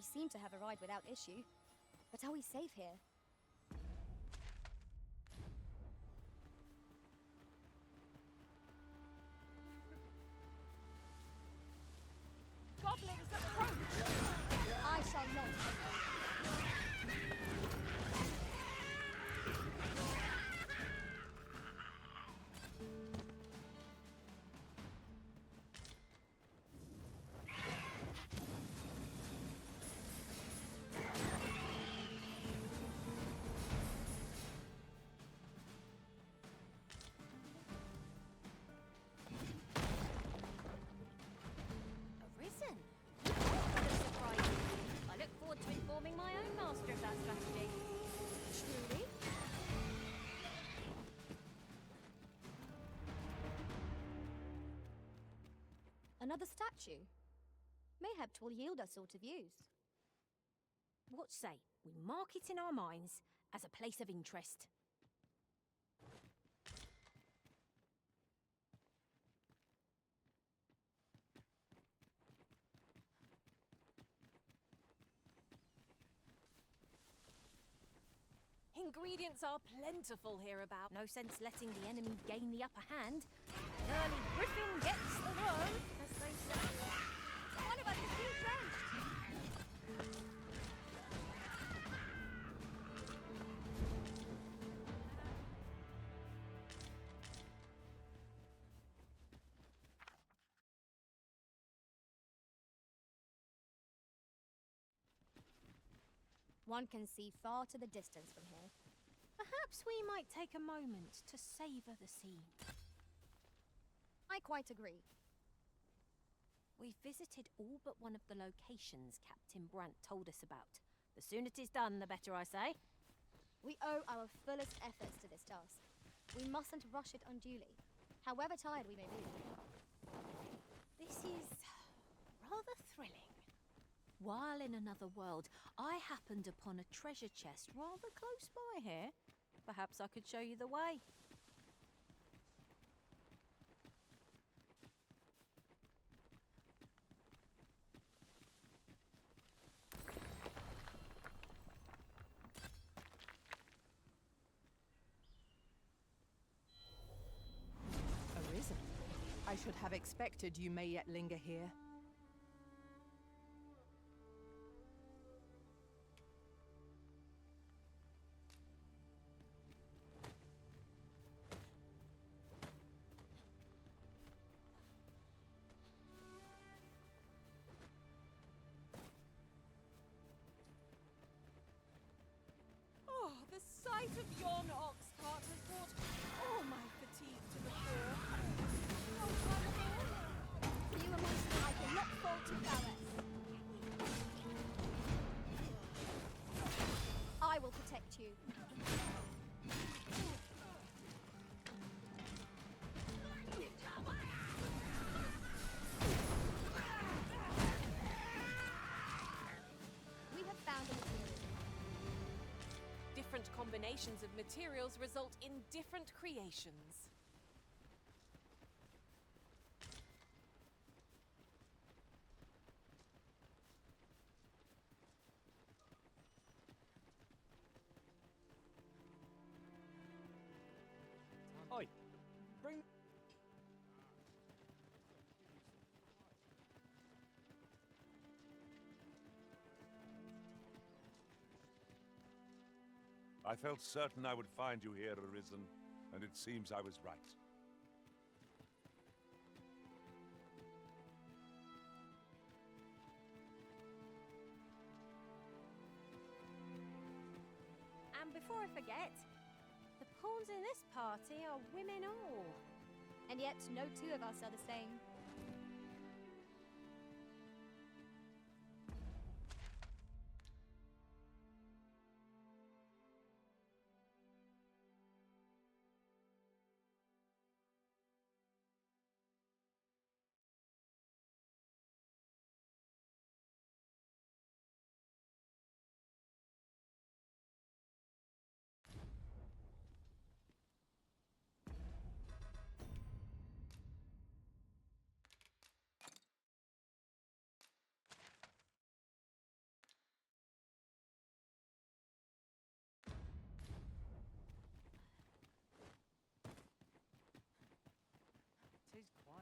seem to have arrived without issue. But are we safe here? Goblins approach! I shall not. Arisen? What a surprise. I look forward to informing my own master of that strategy. Truly? Another statue? Mayhap 'twill yield us all to views. What say we mark it in our minds as a place of interest? Ingredients are plentiful hereabout. No sense letting the enemy gain the upper hand. An early griffin gets the worm, as they say. One of us is too drenched! One can see far to the distance from here. Perhaps we might take a moment to savour the scene. I quite agree. We've visited all but one of the locations Captain Brant told us about. The sooner it is done, the better, I say. We owe our fullest efforts to this task. We mustn't rush it unduly, however tired we may be. This is rather thrilling. While in another world, I happened upon a treasure chest rather close by here. Perhaps I could show you the way. Arisen. I should have expected you may yet linger here. Oh, the sight of yon ox cart has brought all my fatigue to the fore. Oh, wonderful! You are monster I cannot fall to prowess. I will protect you. We have found a material. Different combinations of materials result in different creations. Oi, bring... I felt certain I would find you here, Arisen, and it seems I was right. And before I forget, the pawns in this party are women all. And yet no two of us are the same.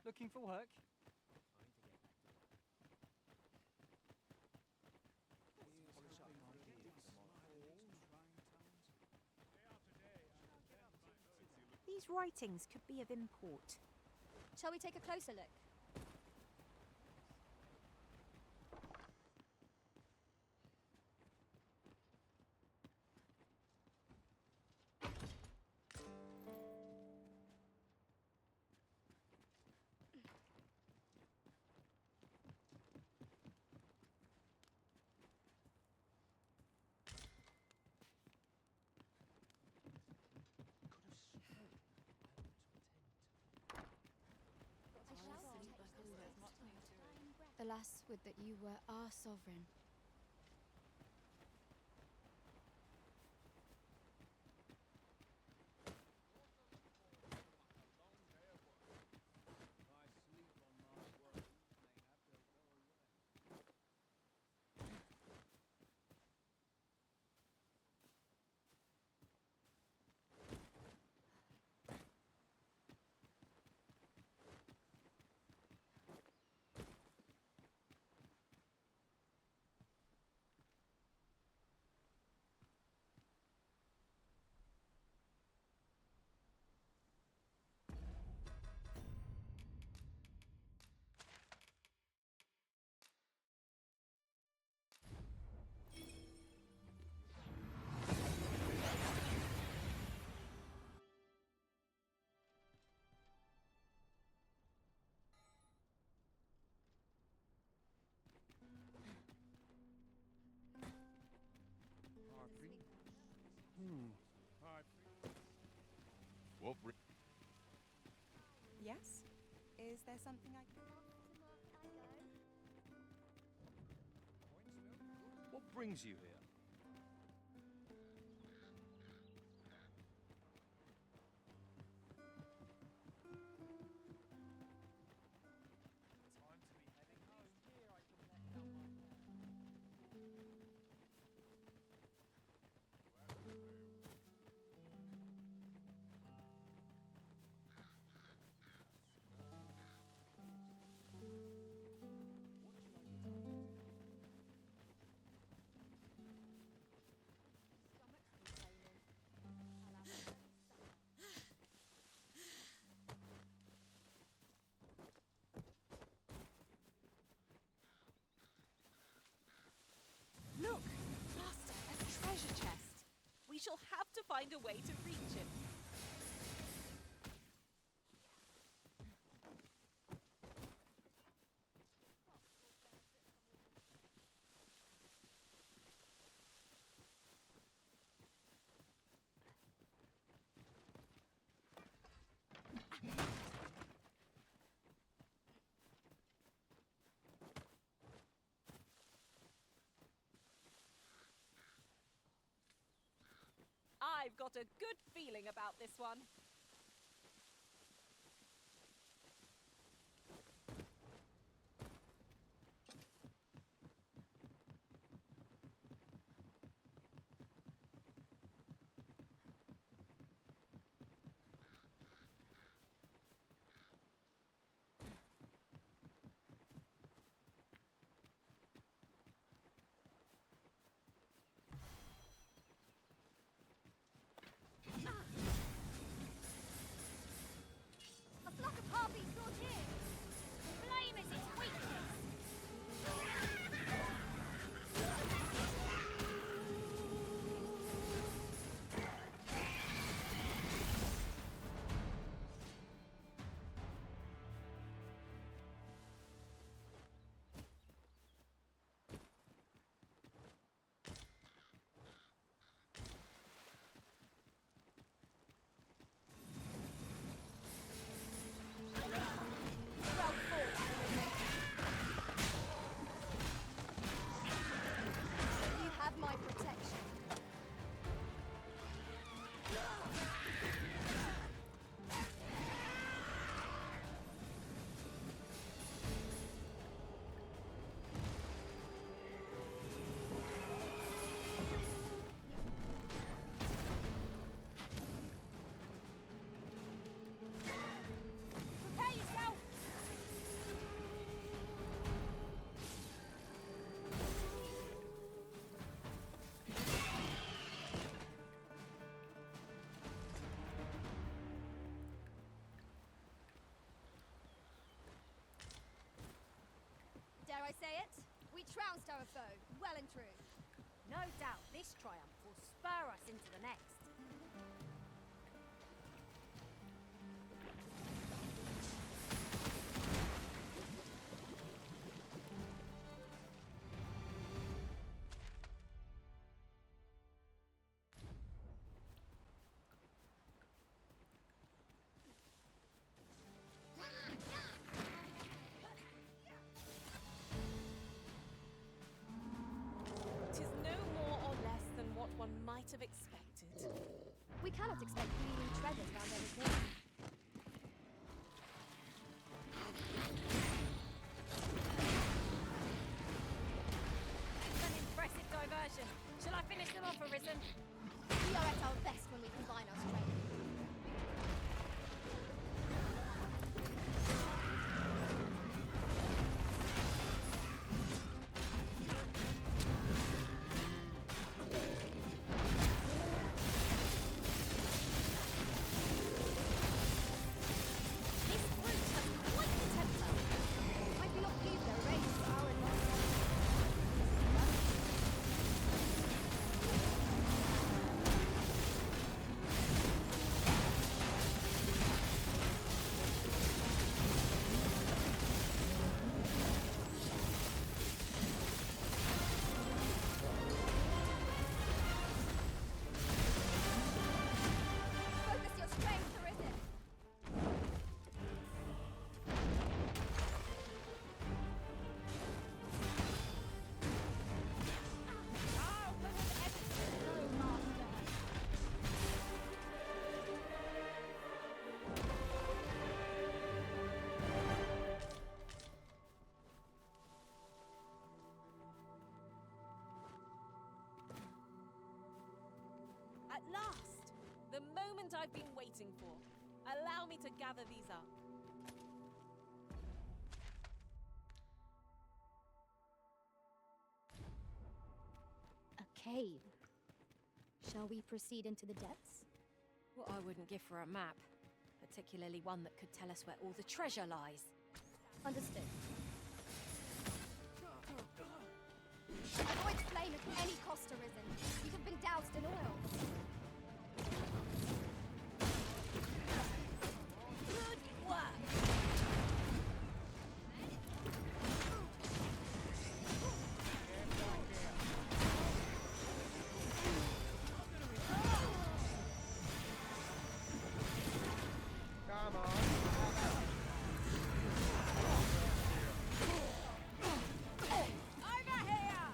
Looking for work? These writings could be of import. Shall we take a closer look? Alas, would that you were our sovereign. What Yes? Is there something I can... What brings you here? Look! Master, a treasure chest! We shall have to find a way to reach it. I've got a good feeling about this one. We trounced our foe, well and true. No doubt this triumph will spur us into the next. Tis no more or less than what one might have expected. We cannot expect gleaming treasures round every corner. An impressive diversion. Shall I finish them off, Arisen? We are at our best when we combine our strength. This brute has quite the temper. I do not believe their rage is our loss. Focus your strength, Arisen. At last! The moment I've been waiting for. Allow me to gather these up. A cave. Shall we proceed into the depths? What I wouldn't give for a map, particularly one that could tell us where all the treasure lies. Understood. Avoid flame at any cost, Arisen. You have been doused in oil. Good work! Come on. Over here!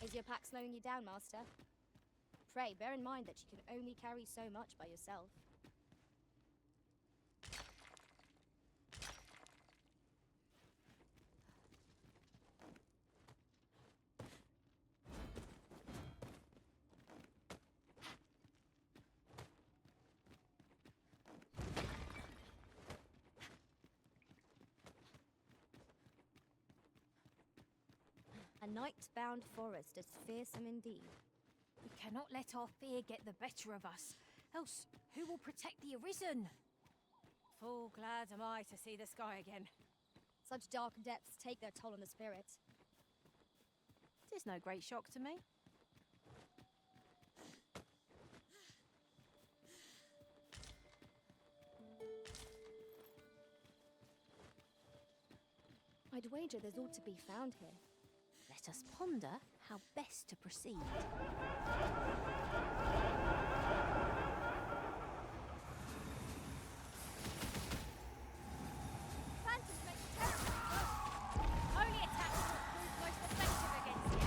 Is your pack slowing you down, Master? Pray, bear in mind that you can only carry so much by yourself. A night-bound forest is fearsome indeed. We cannot let our fear get the better of us, else who will protect the Arisen? Full glad am I to see the sky again. Such dark depths take their toll on the spirit. 'Tis no great shock to me. I'd wager there's ought to be found here. Let us ponder how best to proceed. Phantoms make terrible. Only attacks will prove most effective against it.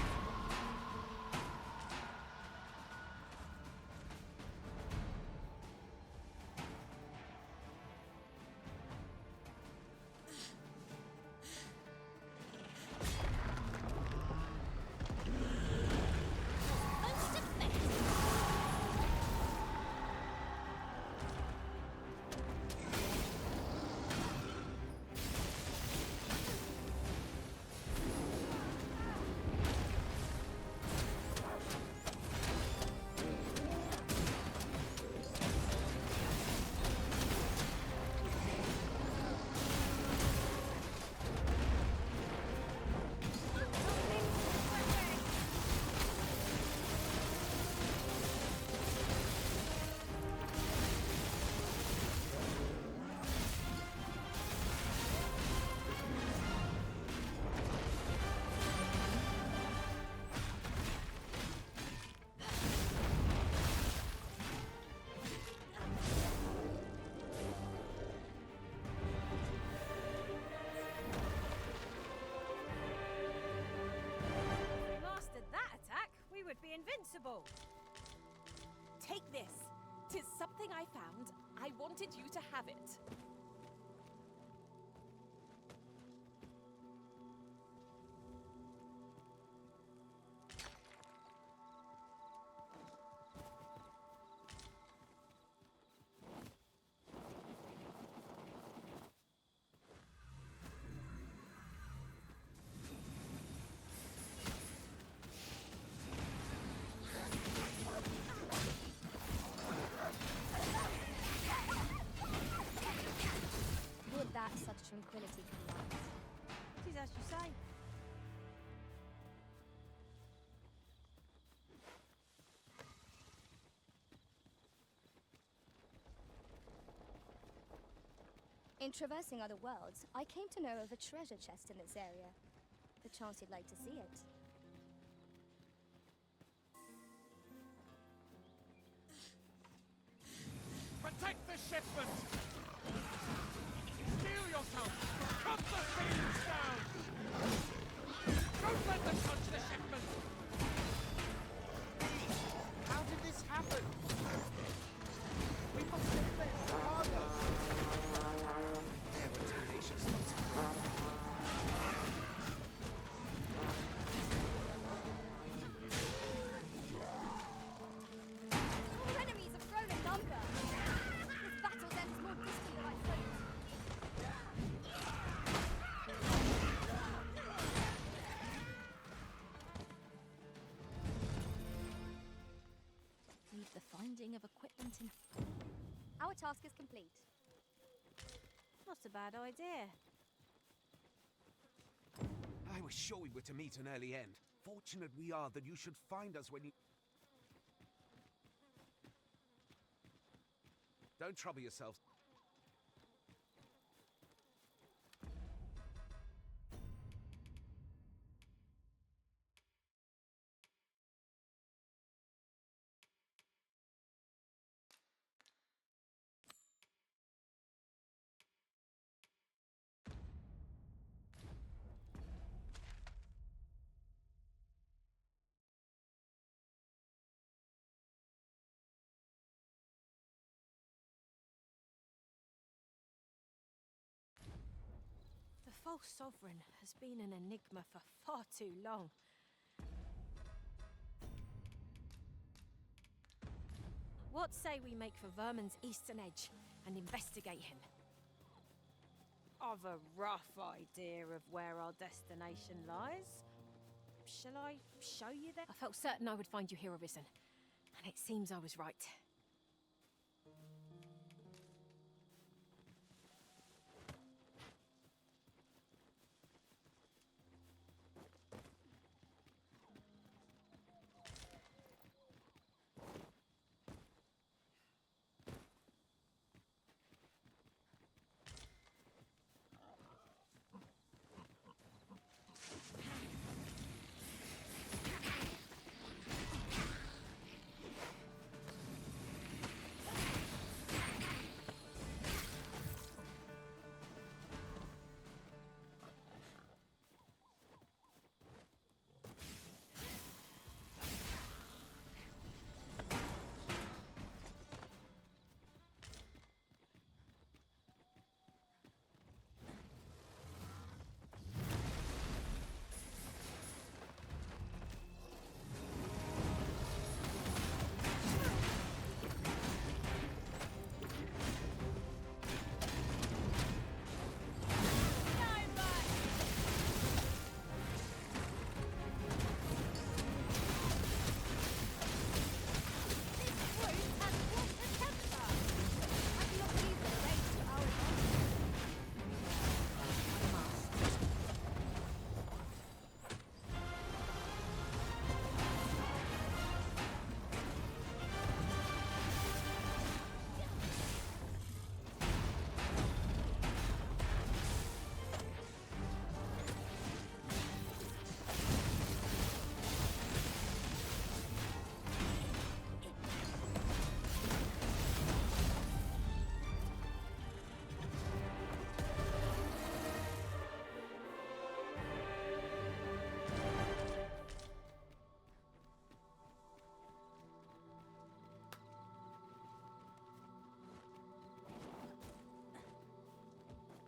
Would be invincible. Take this. 'Tis something I found. I wanted you to have it. That such tranquility can last. 'Tis as you say. In traversing other worlds, I came to know of a treasure chest in this area. Perchance you'd like to see it. Protect the shipment! Steel yourself! Cut the things down! Don't let them touch the shipment! How did this happen? We must have been harder. They were tenacious. Our enemies have grown in number. This battle's end is more distant than I thought. Leave the finding of equipment in. Our task is complete. Not a bad idea. I was sure we were to meet an early end. Fortunate we are that you should find us when you... Don't trouble yourselves. The false sovereign has been an enigma for far too long. What say we make for Vermin's eastern edge and investigate him? I've a rough idea of where our destination lies. Shall I show you then? I felt certain I would find you here, Arisen. And it seems I was right.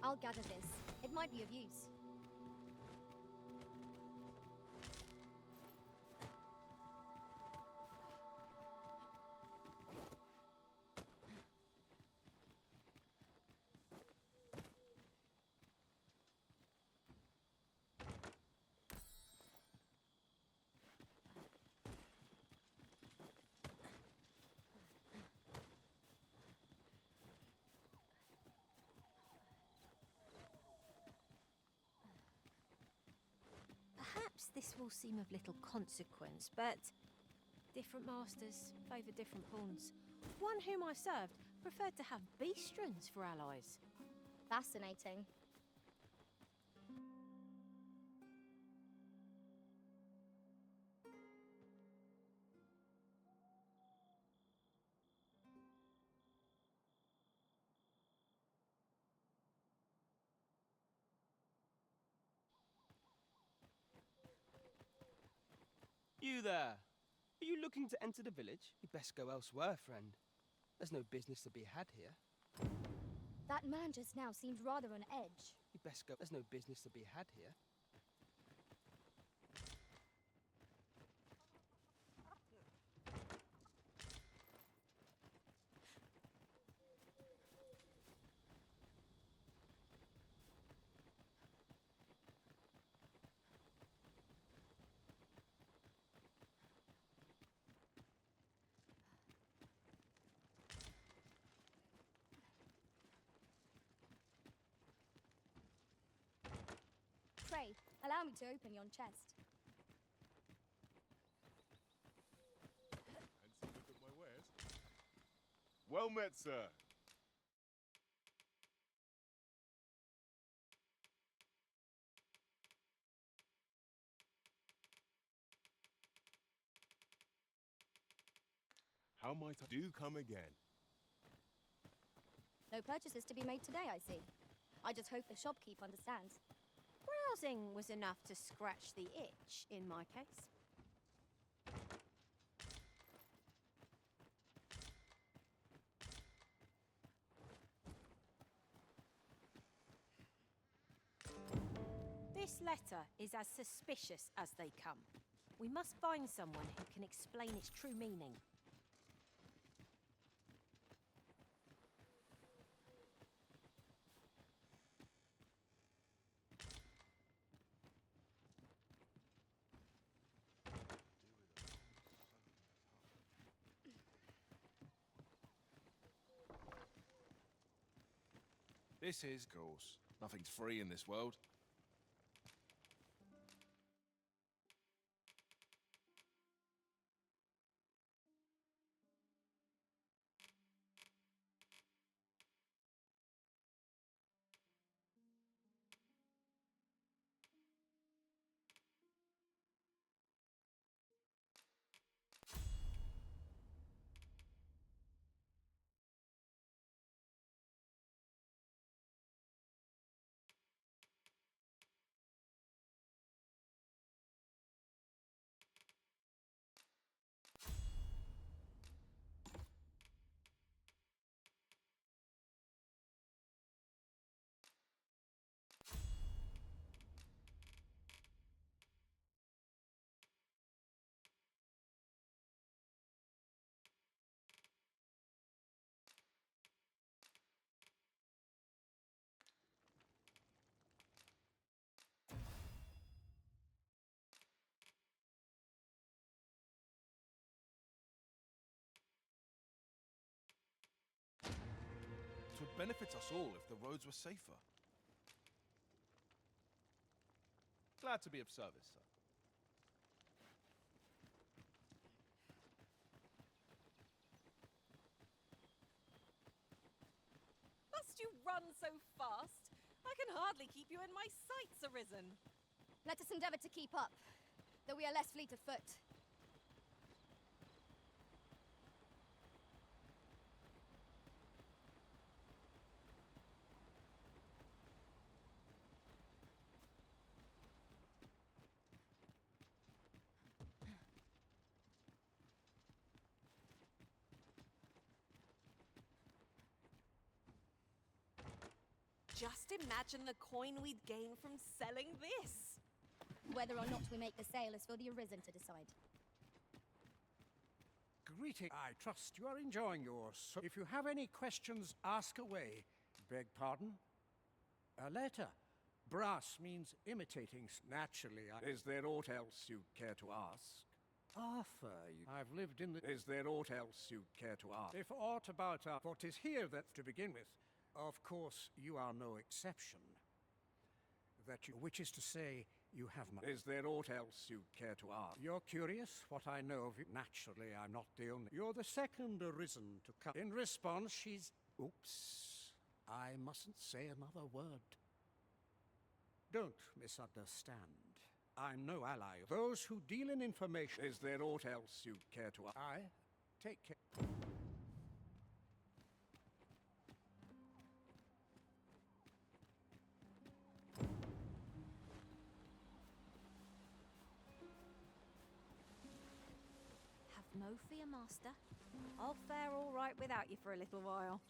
I'll gather this. It might be of use. Perhaps this will seem of little consequence, but different masters favour different pawns. One whom I served preferred to have beastrons for allies. Fascinating. You there! Are you looking to enter the village? You'd best go elsewhere, friend. There's no business to be had here. That man just now seemed rather on edge. You'd best go. There's no business to be had here. Pray, allow me to open yon chest. And look at my wares. Well met, sir. How might I do come again? No purchases to be made today, I see. I just hope the shopkeep understands. Browsing was enough to scratch the itch, in my case. This letter is as suspicious as they come. We must find someone who can explain its true meaning. This is, of course. Nothing's free in this world. It would benefit us all if the roads were safer. Glad to be of service, sir. Must you run so fast? I can hardly keep you in my sights, Arisen. Let us endeavour to keep up, though we are less fleet of foot. Just imagine the coin we'd gain from selling this. Whether or not we make the sale is for the Arisen to decide. Greeting. I trust you are enjoying if you have any questions, ask away. Beg pardon? A letter. Brass means imitating. Naturally, is there aught else you care to ask? Arthur, I've lived in the... Is there aught else you care to ask? If aught about what is here that to begin with, of course you are no exception. Which is to say, you have my... Is there aught else you care to ask? You're curious what I know of you? Naturally, I'm not the only... You're the second Arisen to come. In response, she's... Oops. I mustn't say another word. Don't misunderstand. I'm no ally of those who deal in information. Is there aught else you care to ask? I take care. Have no fear, Master. I'll fare all right without you for a little while.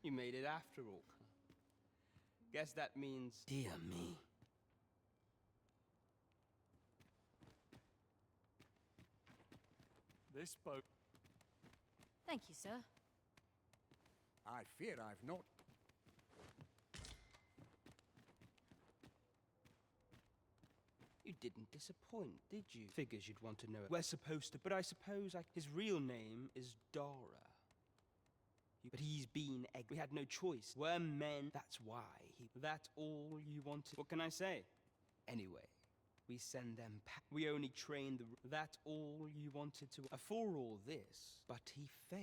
You made it after all. Guess that means... Dear me. This boat. Thank you, sir. I fear I've not. You didn't disappoint, did you? Figures you'd want to know it. We're supposed to, but I suppose his real name is Dara. But he's been egg. We had no choice. We're men, that's why. That's all you wanted. What can I say? Anyway, we send them we only train the... That's all you wanted to... For all this, but he failed.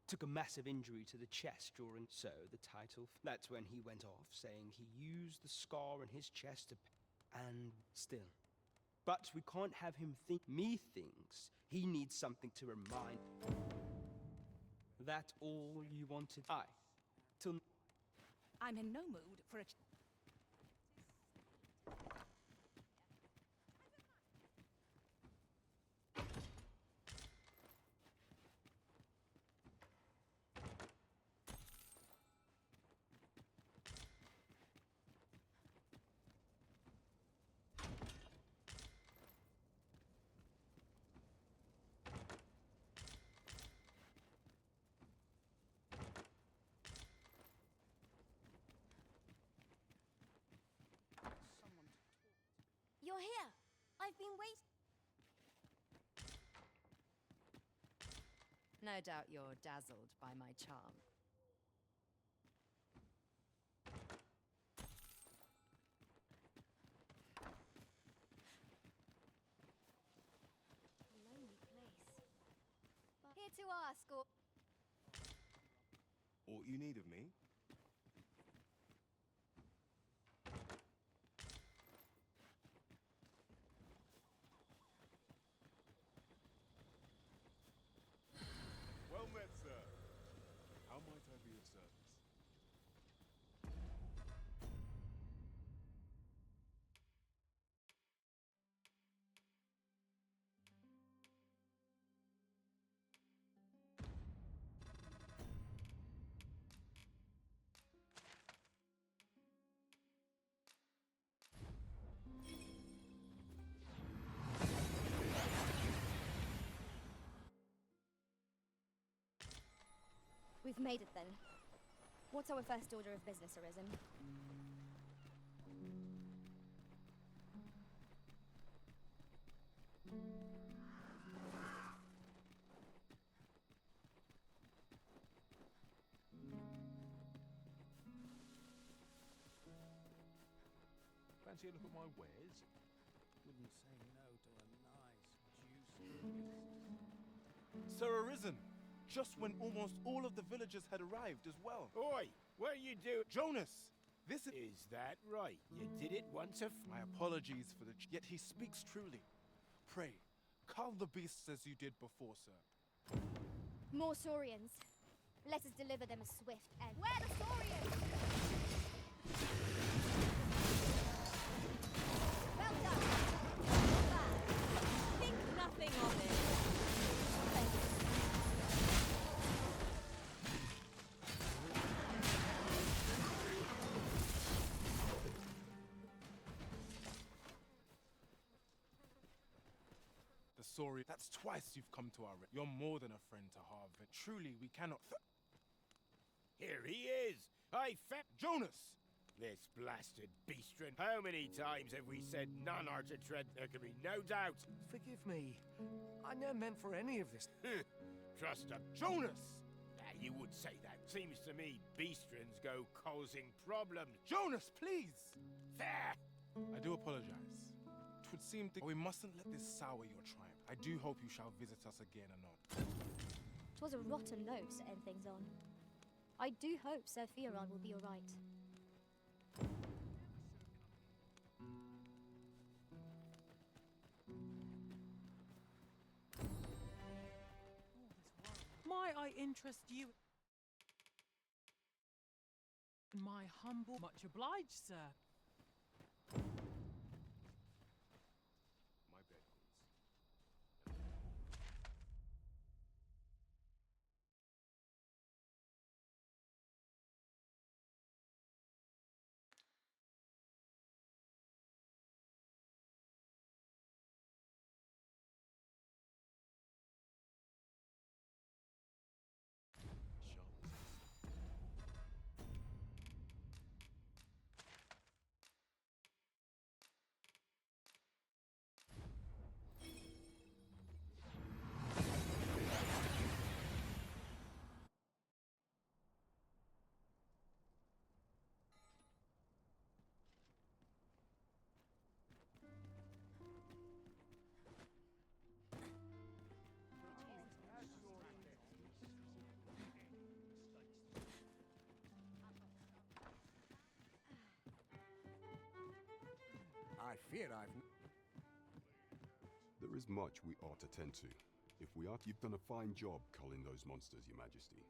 Took a massive injury to the chest during... So, the title... That's when he went off, saying he used the scar in his chest to... And still. But we can't have him think... Me thinks he needs something to remind... That all you wanted? Till... I'm in no mood for a... You're here. I've been waiting. No doubt you're dazzled by my charm. A lonely place. But here to ask, or... All you need of me? Well met, sir. How might I be of service? We've made it then. What's our first order of business, Arisen? Fancy a look at my wares? Wouldn't say no to a nice, juicy feast. Sir Arisen! Just when almost all of the villagers had arrived as well. Oi! What are you doing? Jonas! This Is that right? You did it once a... My apologies for the... Yet he speaks truly. Pray, calm the beasts as you did before, sir. More Saurians. Let us deliver them a swift end. Where the Saurians? Well done. Bad. Think nothing of it. Sorry, that's twice you've come to our... You're more than a friend to Harvard. Truly, we cannot... Here he is! Jonas! This blasted beastren. How many times have we said none are to tread? There can be no doubt. Forgive me. I never meant for any of this. Trust him. Jonas! You would say that. Seems to me beastrens go causing problems. Jonas, please! There! I do apologize. 'Twould seem we mustn't let this sour your triumph. I do hope you shall visit us again anon. 'Twas a rotten note to end things on. I do hope Sir Fioran will be all right. Might I interest you in my humble... Much obliged, sir. I fear I've... There is much we ought to tend to. If we are, you've done a fine job culling those monsters, Your Majesty.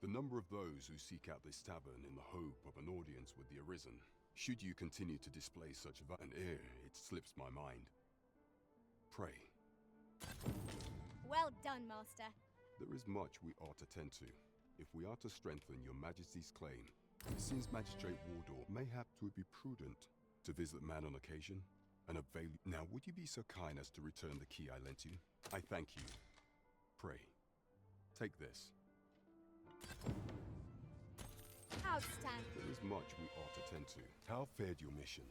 The number of those who seek out this tavern in the hope of an audience with the Arisen, should you continue to display such an air, it slips my mind. Pray. Well done, Master. There is much we ought to tend to. If we are to strengthen Your Majesty's claim, it seems Magistrate Wardor mayhap it would be prudent to visit man on occasion and avail. Now, would you be so kind as to return the key I lent you? I thank you. Pray, take this. Outstanding. There is much we ought to tend to. How fared your mission?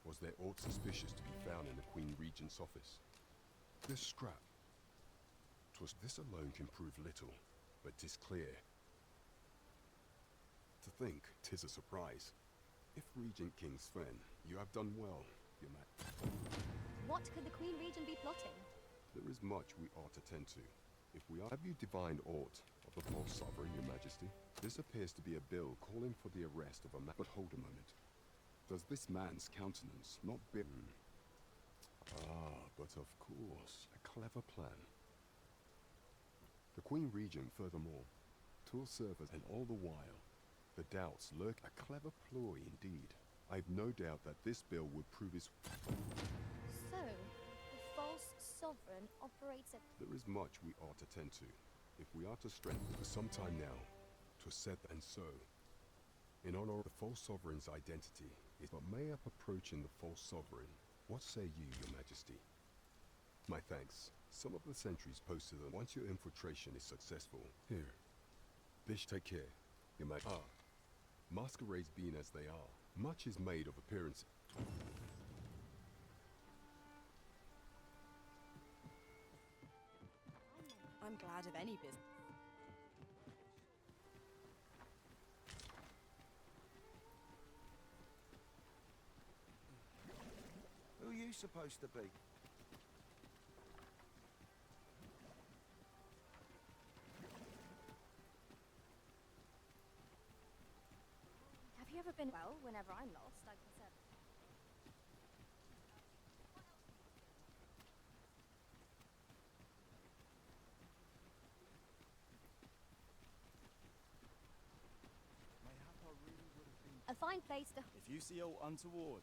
Was there aught suspicious to be found in the Queen Regent's office? This scrap. This alone can prove little, but 'tis clear. To think, 'tis a surprise. If Regent King Sven, you have done well, Your Majesty. What could the Queen Regent be plotting? There is much we ought to tend to. If we are... Have you divined aught of the false sovereign, Your Majesty? This appears to be a bill calling for the arrest of a man. But hold a moment. Does this man's countenance not be... Ah, but of course, a clever plan. The Queen Regent, furthermore, will serve as... And all the while, the doubts lurk. A clever ploy indeed. I've no doubt that this bill would prove his... So, the false sovereign operates at... There is much we ought to tend to. If we are to strengthen for some time now, to set and so, in honor of the false sovereign's identity, is but mayhap approaching the false sovereign. What say you, Your Majesty? My thanks. Some of the sentries posted on once your infiltration is successful. Here. Bish, take care, Your Majesty. Ah. Masquerades being as they are, much is made of appearance. I'm glad of any business. Who are you supposed to be? Have you ever been... Well, whenever I'm lost, I can say... A fine place to... If you see aught untoward...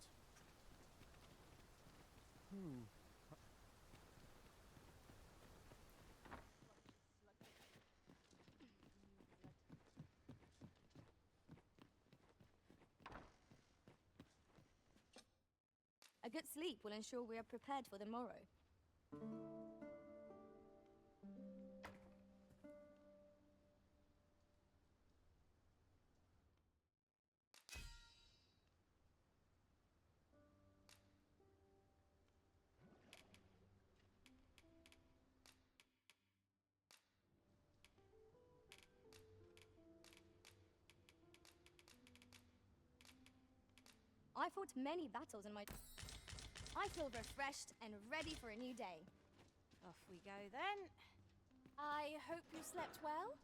A good sleep will ensure we are prepared for the morrow. I fought many battles in my... I feel refreshed and ready for a new day. Off we go then. I hope you slept well.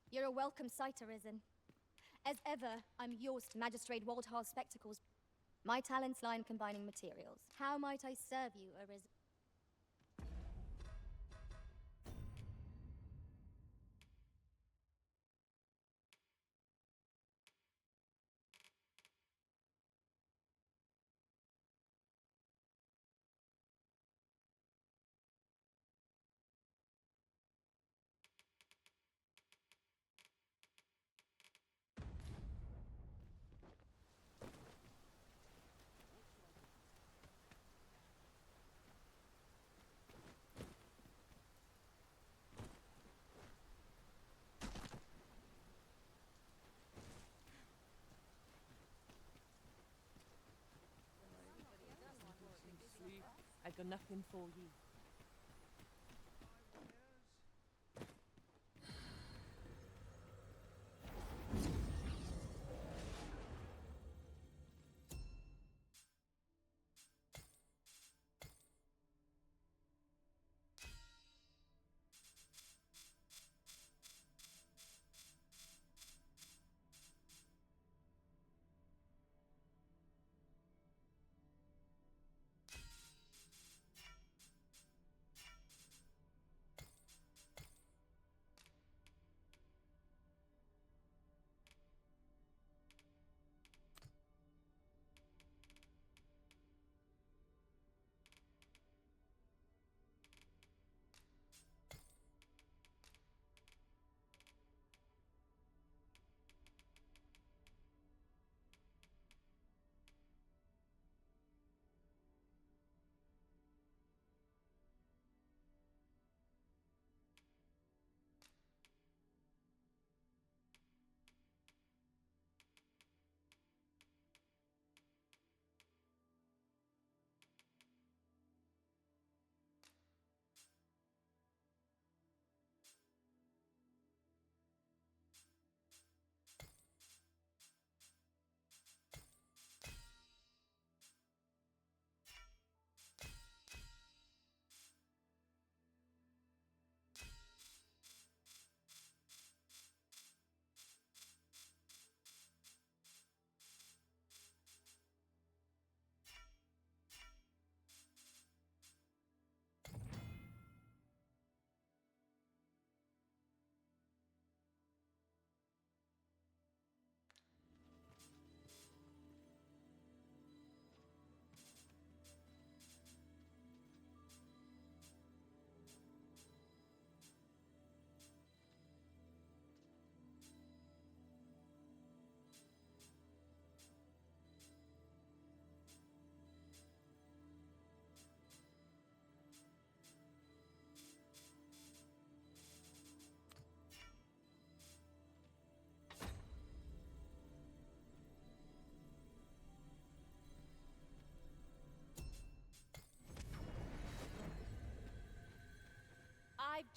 You're a welcome sight, Arisen. As ever, I'm yours to Magistrate Waldhar's spectacles. My talents lie in combining materials. How might I serve you, Arisen? I've got nothing for you.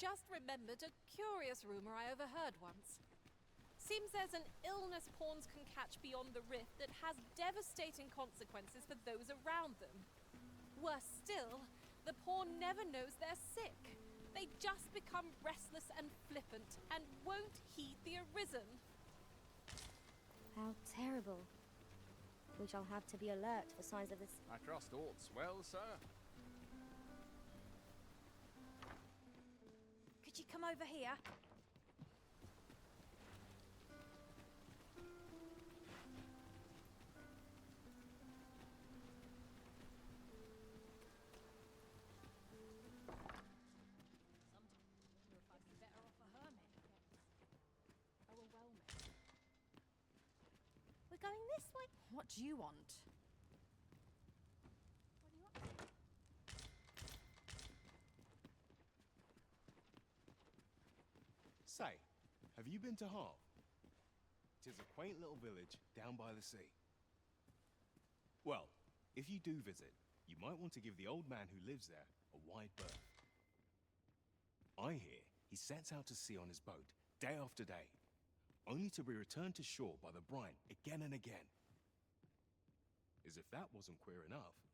just remembered a curious rumor I overheard once. Seems there's an illness pawns can catch beyond the rift that has devastating consequences for those around them. Worse still, the pawn never knows they're sick. They just become restless and flippant and won't heed the Arisen. How terrible. We shall have to be alert for signs of this. I trust aught's well, sir. Could you come over here? We're going this way. What do you want? Say, have you been to Harv? 'Tis a quaint little village down by the sea. Well, if you do visit, you might want to give the old man who lives there a wide berth. I hear he sets out to sea on his boat day after day, only to be returned to shore by the brine again and again. As if that wasn't queer enough,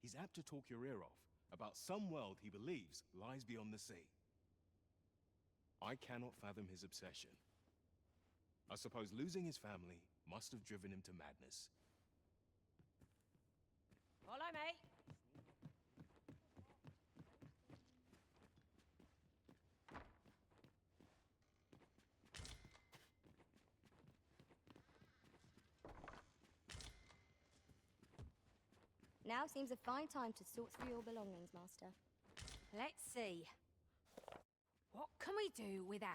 he's apt to talk your ear off about some world he believes lies beyond the sea. I cannot fathom his obsession. I suppose losing his family must have driven him to madness. Follow me. Now seems a fine time to sort through your belongings, Master. Let's see. What can we do without?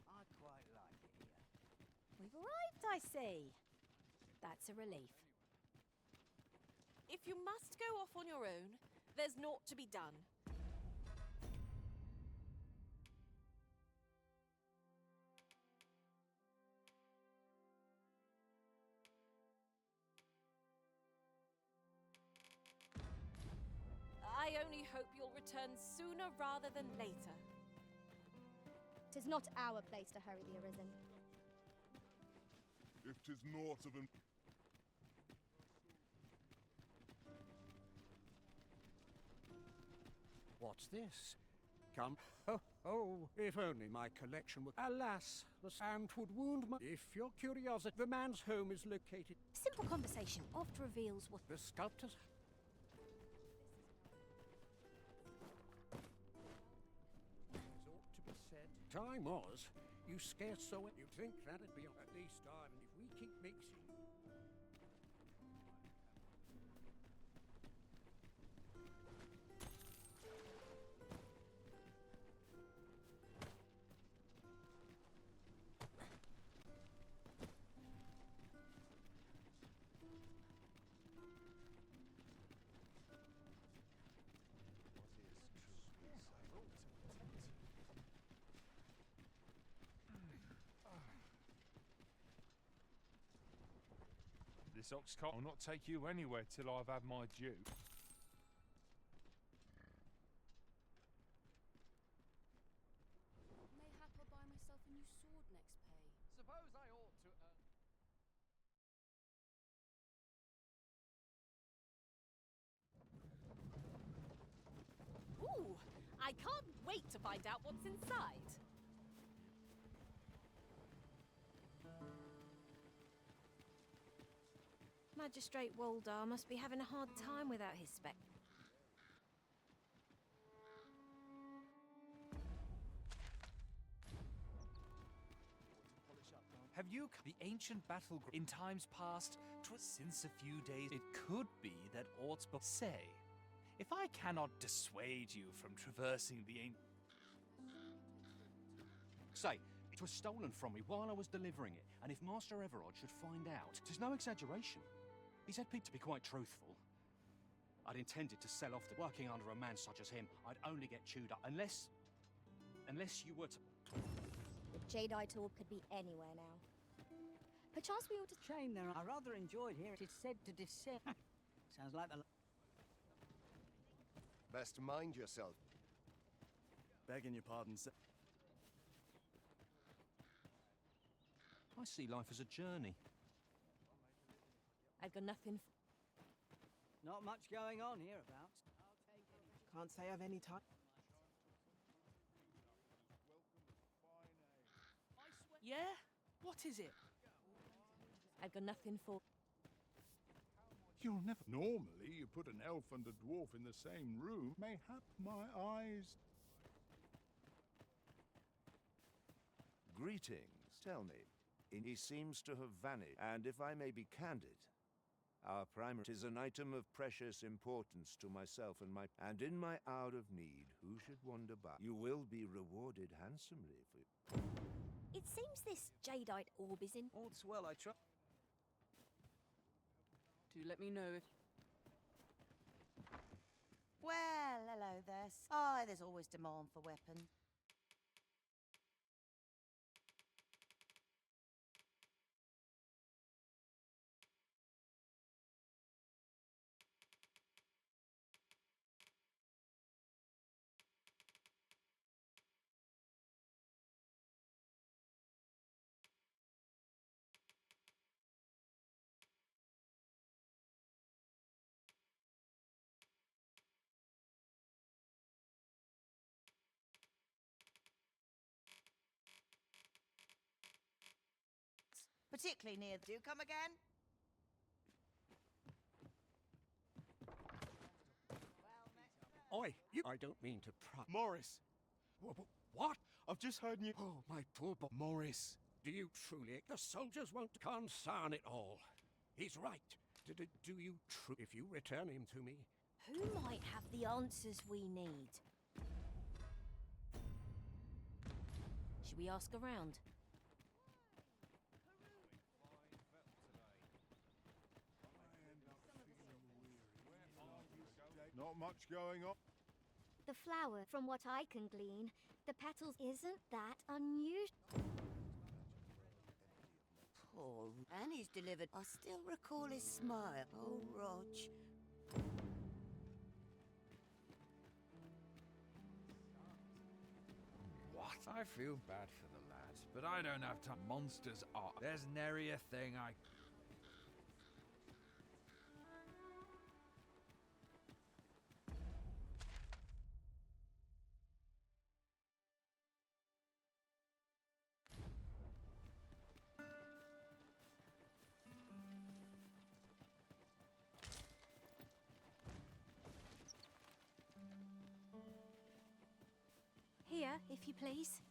I quite like it here. We've arrived, I see. That's a relief. If you must go off on your own, there's naught to be done. I only hope you'll return sooner rather than later. 'Tis not our place to hurry the Arisen. If 'tis naught of What's this? Come. Oh, if only my collection were. Alas, the sand would wound my. If your curiosity, the man's home is located. Simple conversation oft reveals what. The sculptors. Ought to be said. Time was. You scarce saw it. You'd think that'd be on at least time, and if we keep mixing. This ox cart will not take you anywhere till I've had my due. Mayhap I'll buy myself a new sword next pay. Suppose I ought to. Ooh, I can't wait to find out what's inside. Magistrate Waldar must be having a hard time without his spec. Have you the ancient battle in times past? 'Twas since a few days. It could be that aught's say, if I cannot dissuade you from traversing the ancient. Say, it was stolen from me while I was delivering it, and if Master Everard should find out, 'tis no exaggeration. He said to be quite truthful. I'd intended to sell off to working under a man such as him. I'd only get chewed up unless unless you were to... The jadeite orb could be anywhere now. Perchance we ought to... Shame there. I rather enjoyed hearing it said to descend. Sounds like the... Best mind yourself. Begging your pardon, sir. I see life as a journey. I've got nothing. Not much going on hereabouts. Can't say I've any time. Yeah? What is it? I've got nothing for. You'll never... Normally, you put an elf and a dwarf in the same room. Mayhap my eyes... Greetings. Tell me, he seems to have vanished, and if I may be candid, our primary is an item of precious importance to myself and in my hour of need, who should wander by? You will be rewarded handsomely for... It seems this jadeite orb is in. All's well, I trust. Do let me know if... Well, hello there. Aye, there's always demand for weapons. Particularly near... Do you come again? Oi, you... I don't mean to Morris! What? I've just heard you... Oh, my poor boy. Morris! Do you truly... The soldiers won't concern it all. He's right. Do you if you return him to me... Who might have the answers we need? Should we ask around? Not much going on. The flower, from what I can glean, the petals isn't that unusual. Poor Annie's delivered. I still recall his smile. Oh, Rog. What? I feel bad for the lads, but I don't have time. Monsters are. There's nary a thing I... Here, if you please.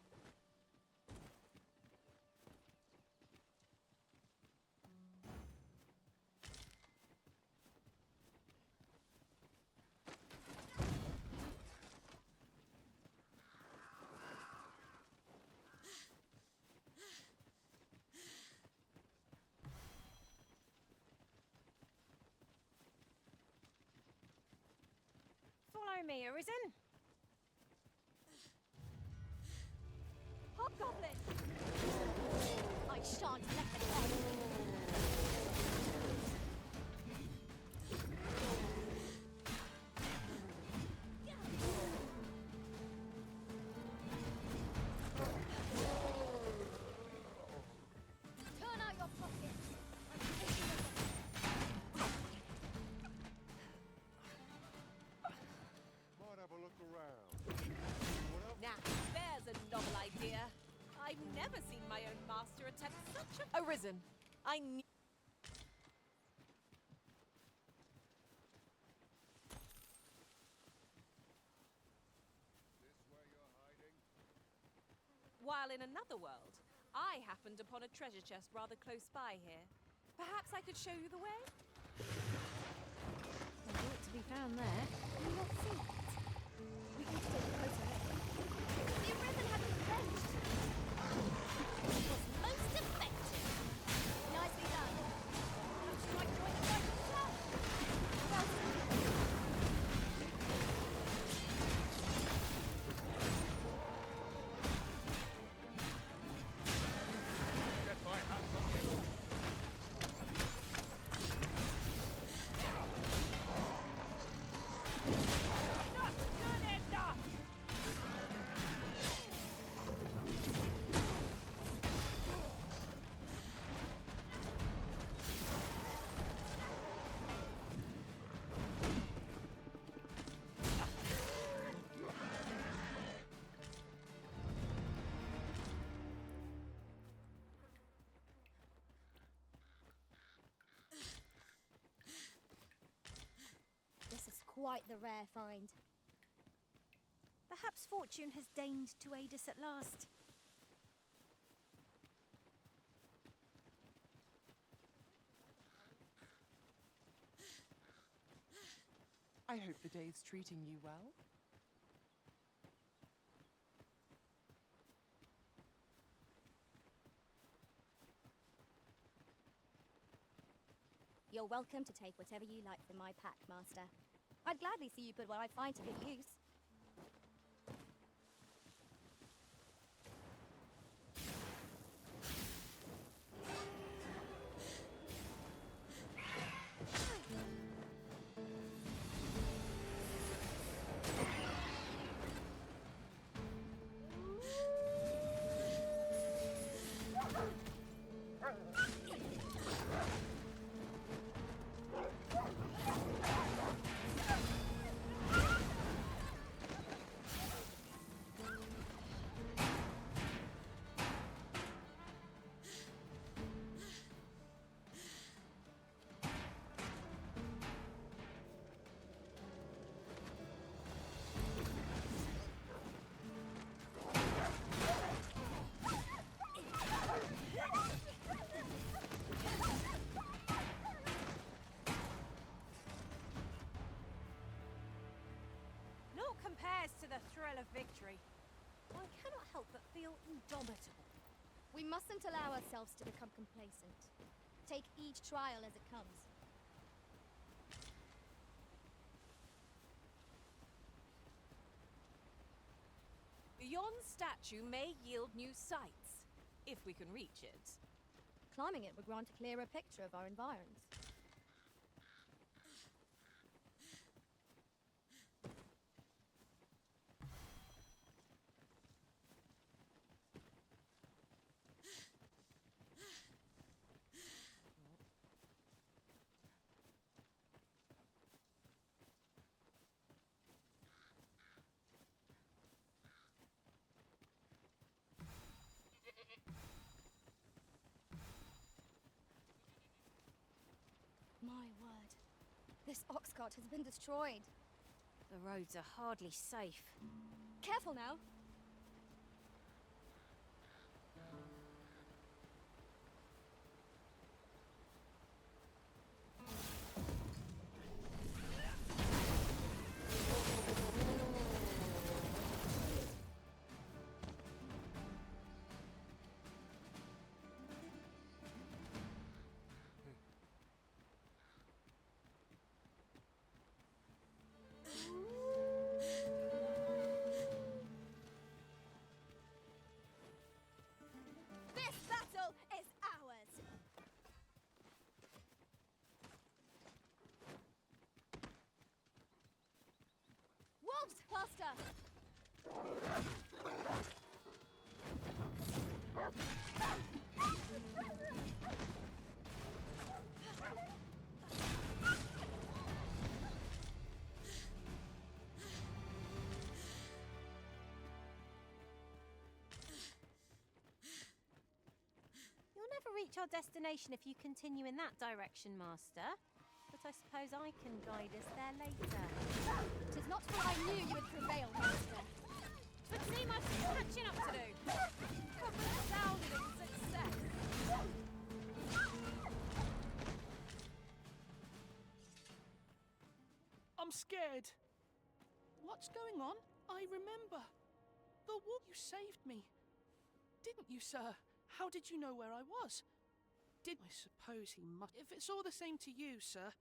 Follow me, Arisen. Hobgoblin! I shan't let them end. Turn out your pockets. Might have a look around. Now, there's a novel idea. I've never seen my own master attempt such a... Arisen. I knew... While in another world, I happened upon a treasure chest rather close by here. Perhaps I could show you the way? There's naught to be found there. Do you not see it? We need to take a closer look. The Arisen had been clenched. It was most effective. Nicely done. Perhaps you might join the fight yourself. Well done. quite the rare find. Perhaps fortune has deigned to aid us at last. I hope the day's treating you well. You're welcome to take whatever you like from my pack, Master. I'd gladly see you put what I find to good use. Compares to the thrill of victory. I cannot help but feel indomitable. We mustn't allow ourselves to become complacent. Take each trial as it comes. Yon statue may yield new sights, if we can reach it. Climbing it would grant a clearer picture of our environs. My word. This ox cart has been destroyed. The roads are hardly safe. Careful now. Faster! You'll never reach our destination if you continue in that direction, Master. But I suppose I can guide us there later. 'Tis not till I knew you would prevail, Master. But see my catching up to do. Come resounding success. I'm scared. What's going on? I remember. The war. You saved me. Didn't you, sir? How did you know where I was? I suppose he must. If it's all the same to you, sir.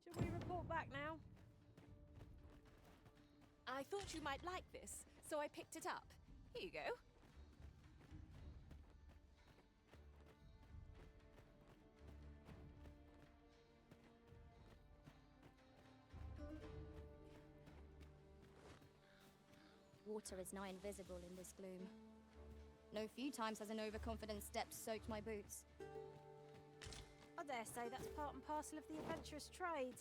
Shall we report back now? I thought you might like this, so I picked it up. Here you go. Water is nigh invisible in this gloom. No few times has an overconfident step soaked my boots. I dare say that's part and parcel of the adventurous trade.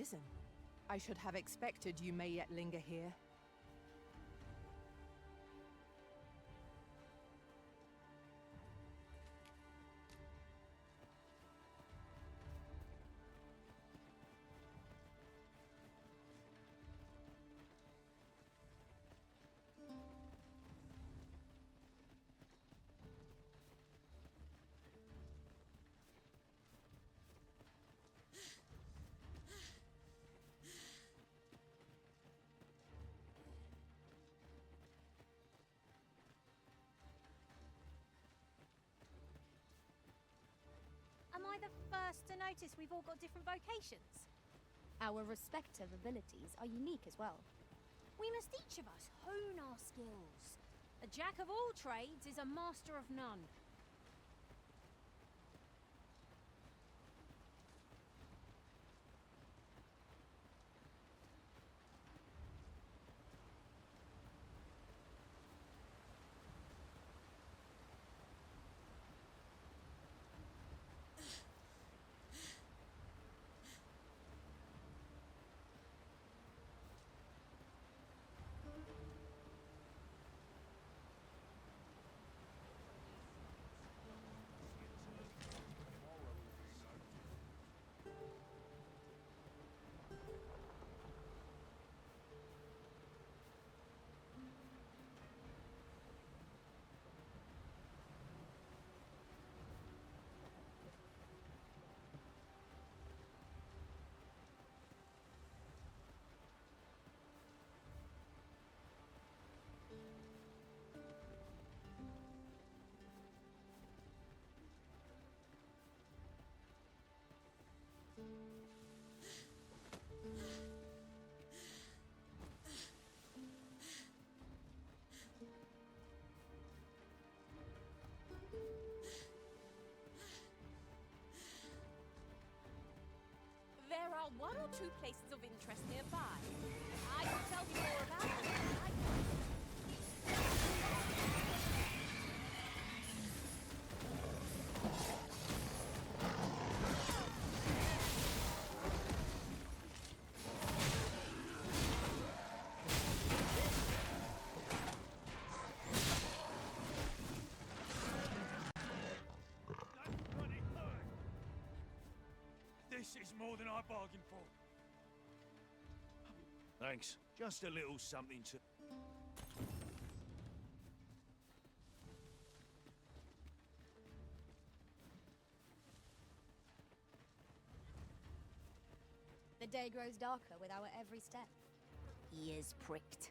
arisen. I should have expected you may yet linger here. Am I the first to notice we've all got different vocations? Our respective abilities are unique as well. We must each of us hone our skills. A jack of all trades is a master of none. There are one or two places of interest nearby. I can tell you more about them if I can. This is more than I bargained for. Thanks. Just a little something to... The day grows darker with our every step. Ears pricked.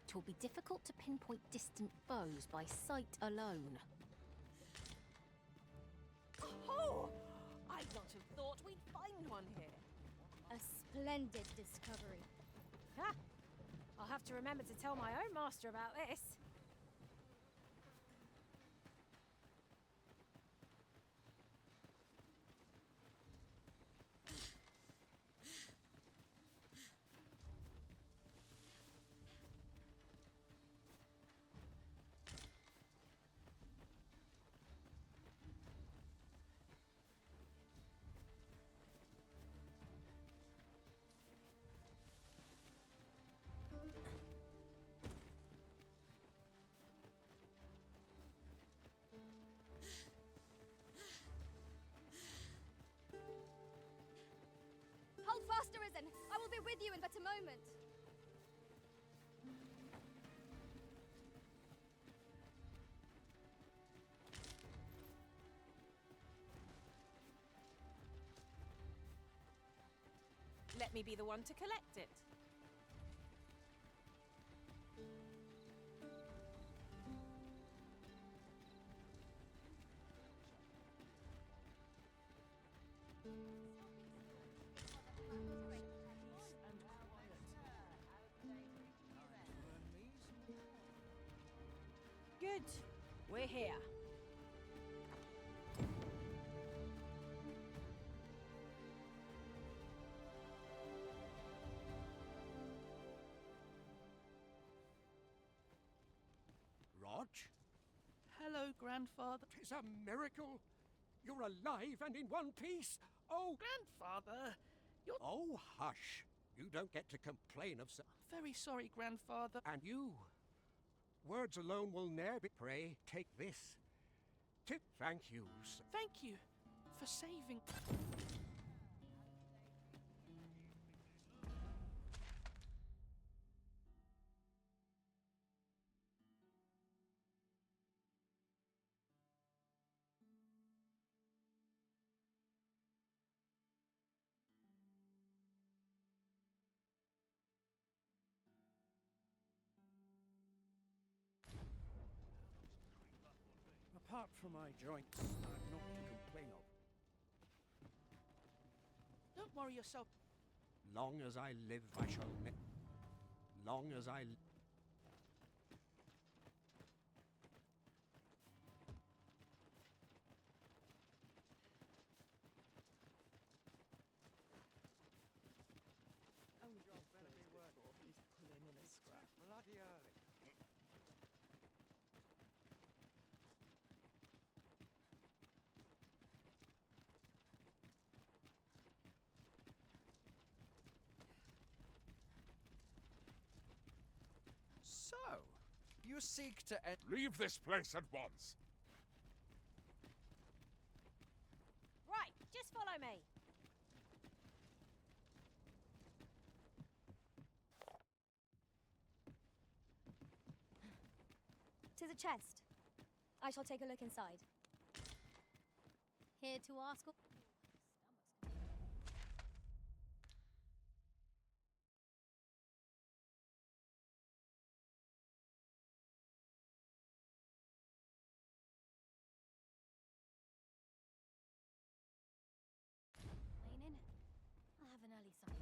'Twill be difficult to pinpoint distant foes by sight alone. Oh! I'd not have thought we'd find one here. A splendid discovery. Ha! I'll have to remember to tell my own master about this. Hold fast, Arisen! I will be with you in but a moment. Let me be the one to collect it. Good. We're here. Rog? Hello, Grandfather. 'Tis a miracle. You're alive and in one piece. Oh, Grandfather, Oh, hush. You don't get to complain of so... Very sorry, Grandfather. And you. Words alone will ne'er be... Pray, take this. Thank you, sir. Thank you for saving... Apart from my joints, I've not to complain of. Don't worry yourself. Long as I live, I shall long as I... He's pulling in a scrap. Bloody early. So, you seek to leave this place at once. Right, just follow me. Tis a chest. I shall take a look inside. Here to ask... Lean in. I'll have an early supper.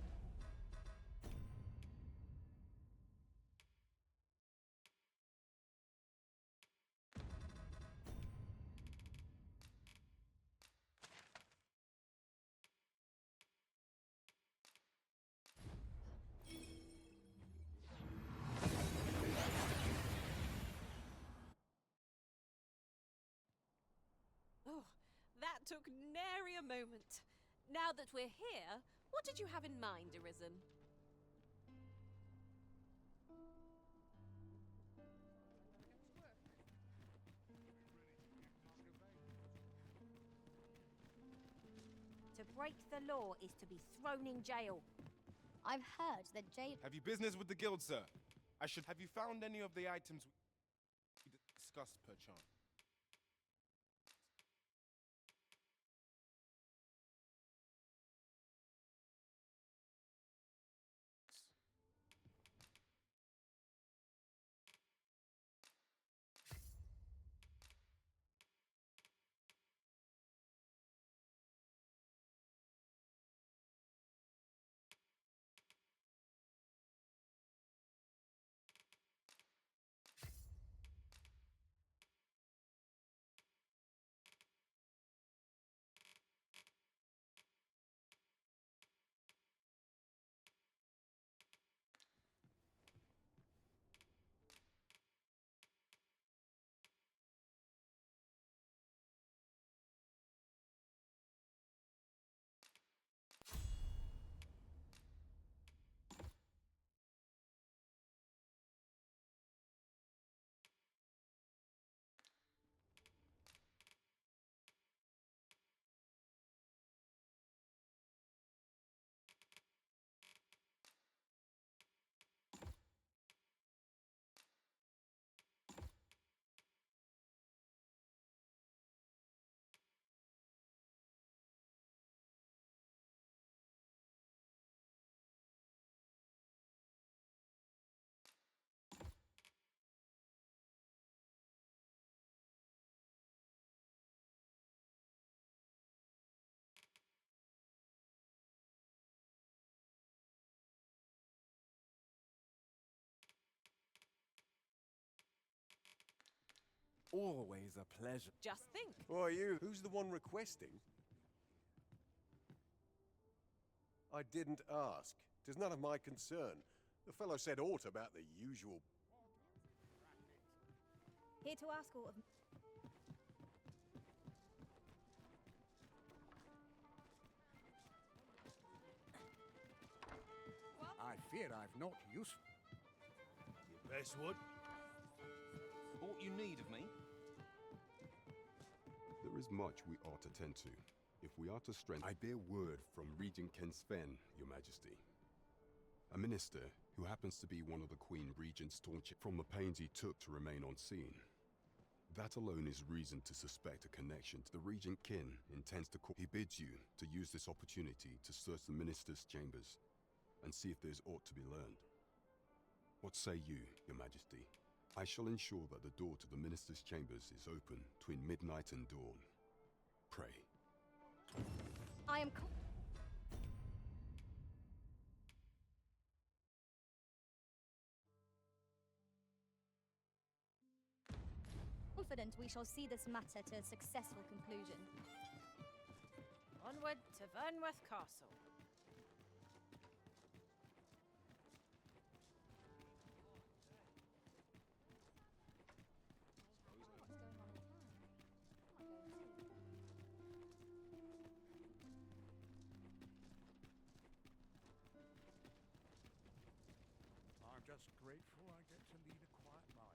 Oh, that took nary a moment. Now that we're here, what did you have in mind, Arisen? To break the law is to be thrown in jail. I've heard that Jade... Have you business with the guild, sir? Have you found any of the items we discussed, perchance? Always a pleasure. Just think. Who are you? Who's the one requesting? I didn't ask. 'Tis none of my concern. The fellow said aught about the usual... Here to ask all of... fear I've not useful. Your best wood? Aught you need of me? There is much we ought to tend to. If we are to strengthen... I bear word from Regent Ken Sven, Your Majesty. A minister who happens to be one of the Queen Regent's staunch from the pains he took to remain on scene. That alone is reason to suspect a connection to the Regent Kin intends to call. He bids you to use this opportunity to search the minister's chambers and see if there's aught to be learned. What say you, Your Majesty? I shall ensure that the door to the minister's chambers is open between midnight and dawn. Pray. I am confident we shall see this matter to a successful conclusion. Onward to Vernworth Castle. I'm just grateful I get to lead a quiet life.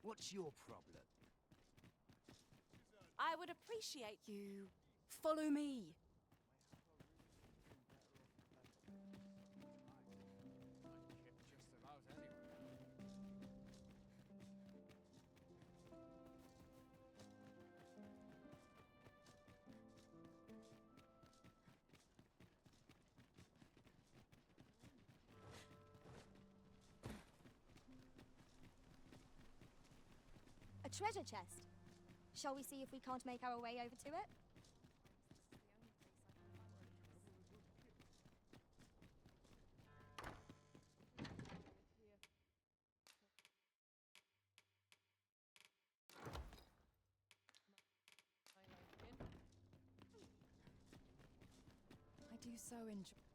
What's your problem? I would appreciate You follow me. Just about anywhere. A treasure chest. Shall we see if we can't make our way over to it? I do so enjoy.